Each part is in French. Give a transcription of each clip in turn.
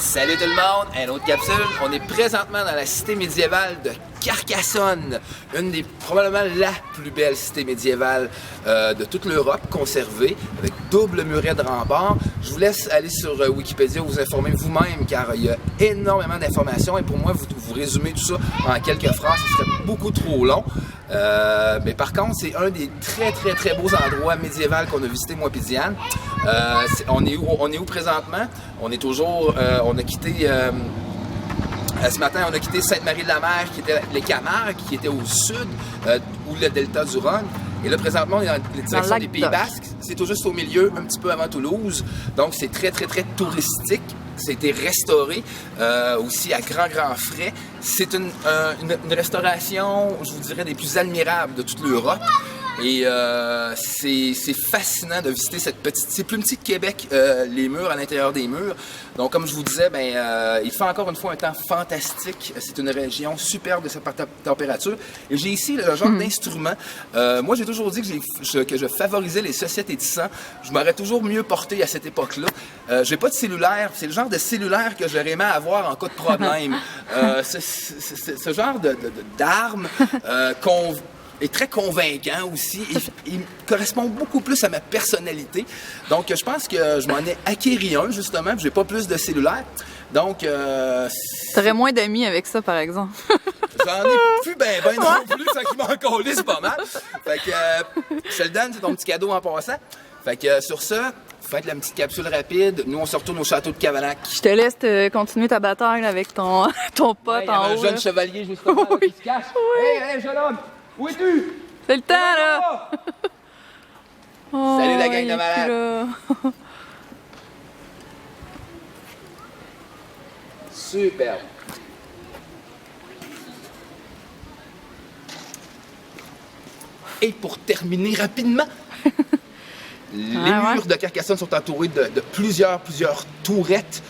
Salut tout le monde, une autre capsule. On est présentement dans la cité médiévale de Carcassonne, probablement la plus belle cité médiévale de toute l'Europe, conservée, avec double muret de rempart. Je vous laisse aller sur Wikipédia vous informer vous-même, car il y a énormément d'informations et pour moi, vous résumer tout ça en quelques phrases, ce serait beaucoup trop long. Mais par contre, c'est un des très beaux endroits médiévaux qu'on a visité, moi et Diane. On est où présentement? On est toujours, on a quitté, ce matin, on a quitté Sainte-Marie-de-la-Mer, qui était les Camargues, qui était au sud, ou le delta du Rhône. Et là, présentement, on est dans la direction des Pays Basques. C'est tout juste au milieu, un petit peu avant Toulouse. Donc, c'est très touristique. C'était restauré aussi à grand frais. C'est une restauration, je vous dirais, des plus admirables de toute l'Europe. Et c'est fascinant de visiter cette petite... C'est plus petit que Québec, les murs à l'intérieur des murs. Donc, comme je vous disais, il fait encore une fois un temps fantastique. C'est une région superbe de sa température. Et j'ai ici le genre d'instrument. Moi, j'ai toujours dit que je favorisais les sociétés de sang. Je m'aurais toujours mieux porté à cette époque-là. J'ai pas de cellulaire. C'est le genre de cellulaire que j'aurais aimé avoir en cas de problème. Ce genre d'arme est très convaincant aussi. Il correspond beaucoup plus à ma personnalité. Donc, je pense que je m'en ai acquéri un, justement, puis j'ai pas plus de cellulaire. Donc, t'aurais moins d'amis avec ça, par exemple. J'en ai plus ben non plus, fait que je m'en calisse pas mal. Fait que, je te le donne, c'est ton petit cadeau en passant. Fait que, sur ça, faites la petite capsule rapide. Nous, on se retourne au château de Cavanac. Je te laisse continuer ta bataille avec ton pote en haut. Un jeune chevalier, justement, oui. qui se cache. Oui. Hey, jeune homme! Où es-tu? C'est le temps, là! Oh, salut la gang de malades! Superbe! Et pour terminer rapidement, les murs de Carcassonne sont entourés de plusieurs tourettes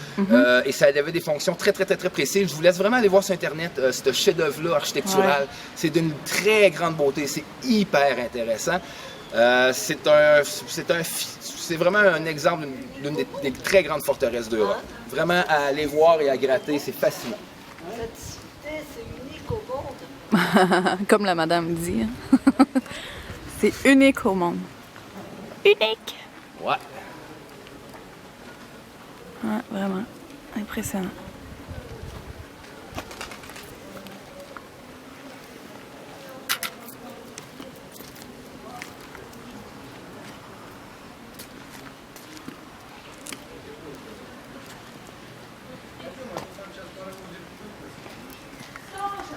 et ça avait des fonctions très précises. Je vous laisse vraiment aller voir sur Internet ce chef-d'œuvre-là architectural. C'est d'une très grande beauté, c'est hyper intéressant. C'est vraiment un exemple d'une des très grandes forteresses d'Europe. Vraiment à aller voir et à gratter, c'est fascinant. Cette cité, c'est unique au monde. Comme la madame dit. C'est unique au monde. Unique! Ouais. Ouais, vraiment. Impressionnant.